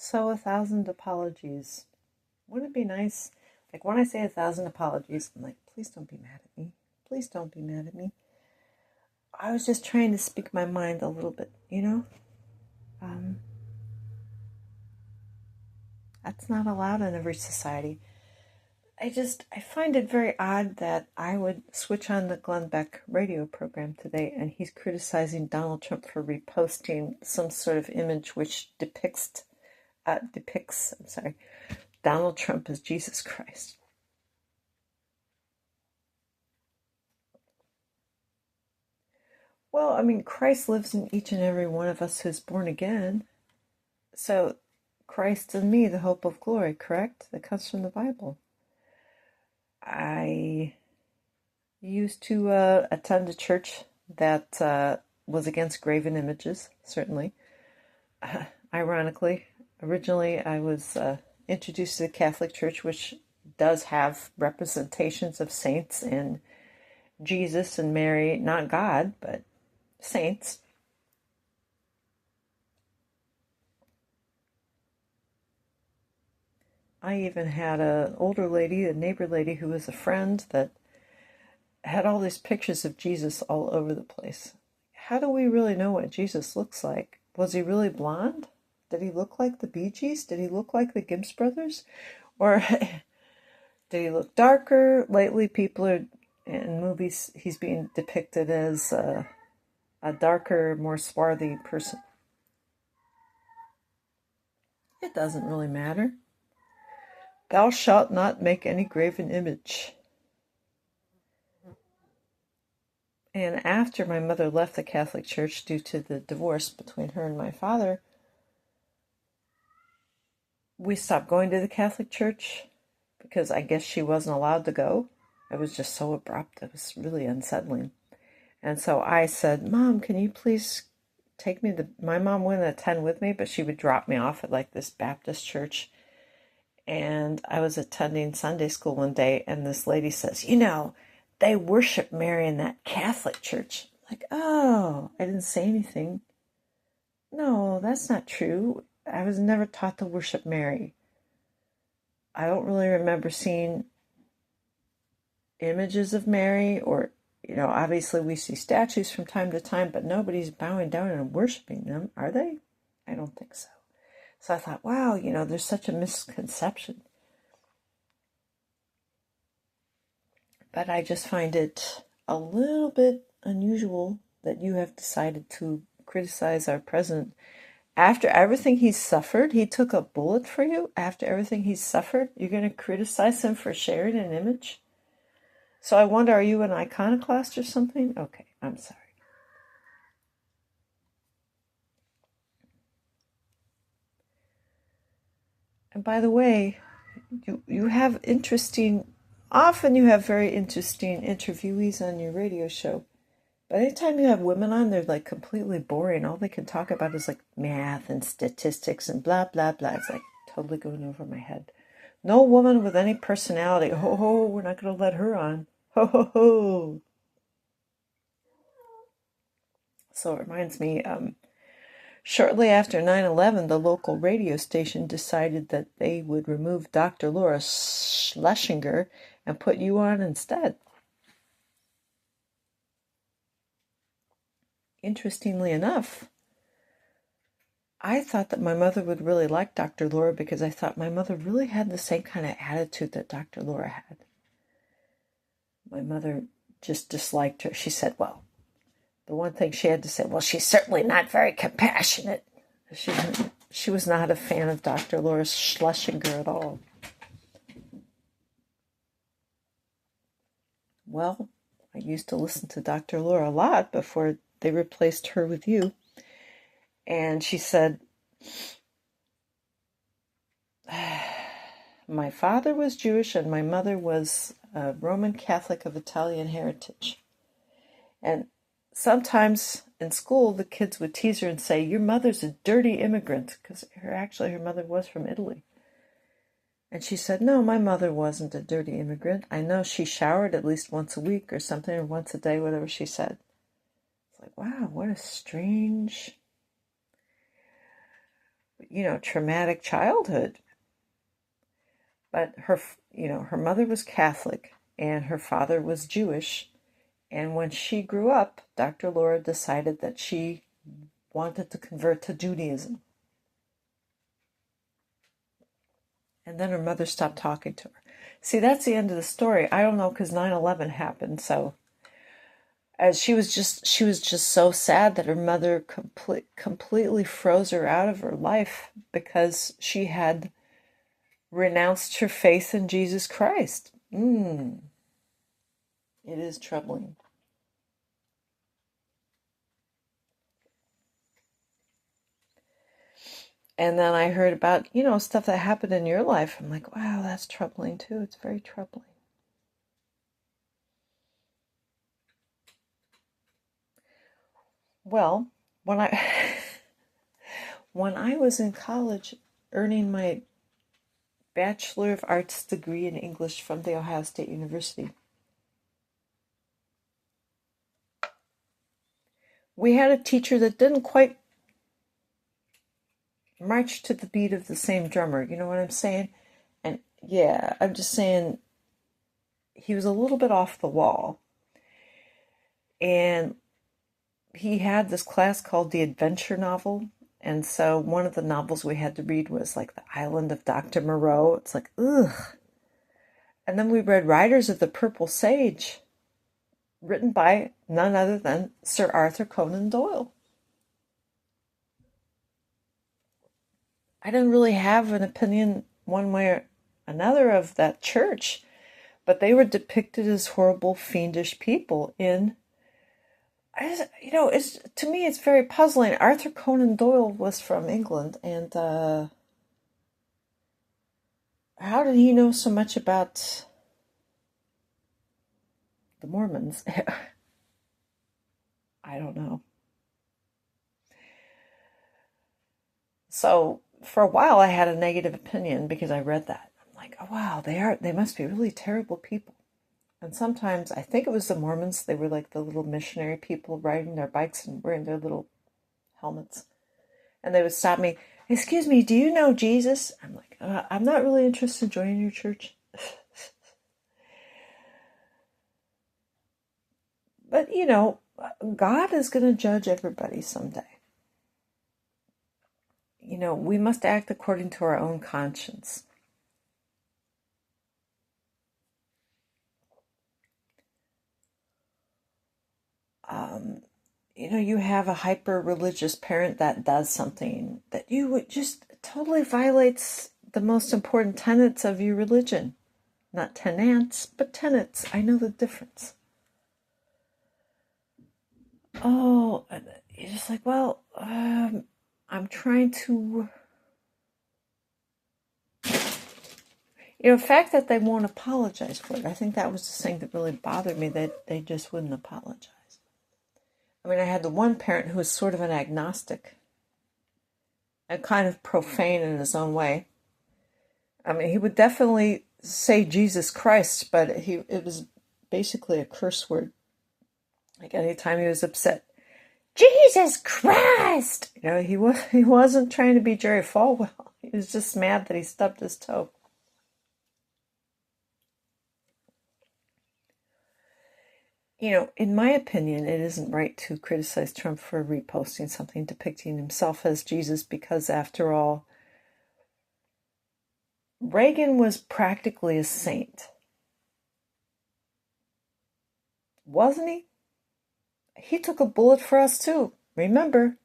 So 1,000 apologies. Wouldn't it be nice? Like when I say 1,000 apologies, I'm like, please don't be mad at me. Please don't be mad at me. I was just trying to speak my mind a little bit, you know? Um, that's not allowed in every society. I find it very odd that I would switch on the Glenn Beck radio program today and he's criticizing Donald Trump for reposting some sort of image which depicts Donald Trump as Jesus Christ. Well, I mean, Christ lives in each and every one of us who's born again. So, Christ in me, the hope of glory, correct? That comes from the Bible. I used to attend a church that was against graven images, certainly. Ironically, originally I was introduced to the Catholic Church, which does have representations of saints and Jesus and Mary, not God, but saints. I even had an older lady, a neighbor lady who was a friend that had all these pictures of Jesus all over the place. How do we really know what Jesus looks like? Was he really blonde? Did he look like the Bee Gees? Did he look like the Gibbs brothers? Or did he look darker? Lately, people are in movies, he's being depicted as a darker, more swarthy person. It doesn't really matter. Thou shalt not make any graven image. And after my mother left the Catholic Church due to the divorce between her and my father, we stopped going to the Catholic Church because I guess she wasn't allowed to go. It was just so abrupt. It was really unsettling. And so I said, Mom, can you please take me to... My mom wouldn't attend with me, but she would drop me off at like this Baptist church. And I was attending Sunday school one day, and this lady says, they worship Mary in that Catholic church. Like, oh, I didn't say anything. No, that's not true. I was never taught to worship Mary. I don't really remember seeing images of Mary or, obviously we see statues from time to time, but nobody's bowing down and worshiping them, are they? I don't think so. So I thought, wow, there's such a misconception. But I just find it a little bit unusual that you have decided to criticize our president. After everything he's suffered, he took a bullet for you. After everything he's suffered, you're going to criticize him for sharing an image? So I wonder, are you an iconoclast or something? Okay, I'm sorry. And by the way, you have often you have very interesting interviewees on your radio show. But anytime you have women on, they're like completely boring. All they can talk about is like math and statistics and blah, blah, blah. It's like totally going over my head. No woman with any personality. Ho, ho, we're not going to let her on. Ho, ho, ho. So it reminds me, shortly after 9/11, the local radio station decided that they would remove Dr. Laura Schlesinger and put you on instead. Interestingly enough, I thought that my mother would really like Dr. Laura because I thought my mother really had the same kind of attitude that Dr. Laura had. My mother just disliked her. She said, well, the one thing she had to say, well, she's certainly not very compassionate. She was not a fan of Dr. Laura Schlesinger at all. Well, I used to listen to Dr. Laura a lot before they replaced her with you. And she said, my father was Jewish and my mother was a Roman Catholic of Italian heritage. And sometimes in school, the kids would tease her and say, your mother's a dirty immigrant, because her mother was from Italy. And she said, no, my mother wasn't a dirty immigrant. I know she showered at least once a week or something, or once a day, whatever she said. It's like, wow, what a strange... traumatic childhood. But her mother was Catholic and her father was Jewish. And when she grew up, Dr. Laura decided that she wanted to convert to Judaism. And then her mother stopped talking to her. See, that's the end of the story. I don't know, because 9/11 happened. So as she was just so sad that her mother completely froze her out of her life because she had renounced her faith in Jesus Christ. It is troubling. And then I heard about, stuff that happened in your life. I'm like, wow, that's troubling too. It's very troubling. Well, when I when I was in college earning my Bachelor of Arts degree in English from The Ohio State University, we had a teacher that didn't quite march to the beat of the same drummer. You know what I'm saying? And yeah, I'm just saying he was a little bit off the wall. And he had this class called the Adventure Novel. And so one of the novels we had to read was like The Island of Dr. Moreau. It's like, ugh. And then we read Riders of the Purple Sage, written by none other than Sir Arthur Conan Doyle. I didn't really have an opinion one way or another of that church, but they were depicted as horrible, fiendish people in, it's, to me, it's very puzzling. Arthur Conan Doyle was from England, and how did he know so much about the Mormons? I don't know. So for a while, I had a negative opinion because I read that. I'm like, oh wow, they must be really terrible people. And sometimes I think it was the Mormons. They were like the little missionary people riding their bikes and wearing their little helmets. And they would stop me. Excuse me, do you know Jesus? I'm like, I'm not really interested in joining your church. But, God is going to judge everybody someday. We must act according to our own conscience. You have a hyper-religious parent that does something that you would just totally violates the most important tenets of your religion. Not tenants, but tenets. I know the difference. Oh, you're just like, well, I'm trying to... the fact that they won't apologize for it, I think that was the thing that really bothered me, that they just wouldn't apologize. I mean, I had the one parent who was sort of an agnostic and kind of profane in his own way. I mean, he would definitely say Jesus Christ, but it was basically a curse word. Like anytime he was upset, Jesus Christ! He wasn't trying to be Jerry Falwell. He was just mad that he stubbed his toe. In my opinion, it isn't right to criticize Trump for reposting something depicting himself as Jesus because, after all, Reagan was practically a saint. Wasn't he? He took a bullet for us too. Remember,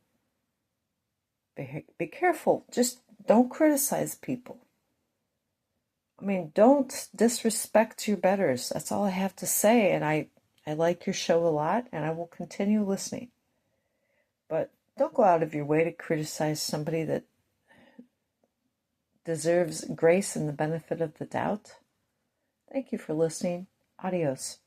be careful. Just don't criticize people. I mean, don't disrespect your betters. That's all I have to say. And I like your show a lot, and I will continue listening. But don't go out of your way to criticize somebody that deserves grace and the benefit of the doubt. Thank you for listening. Adios.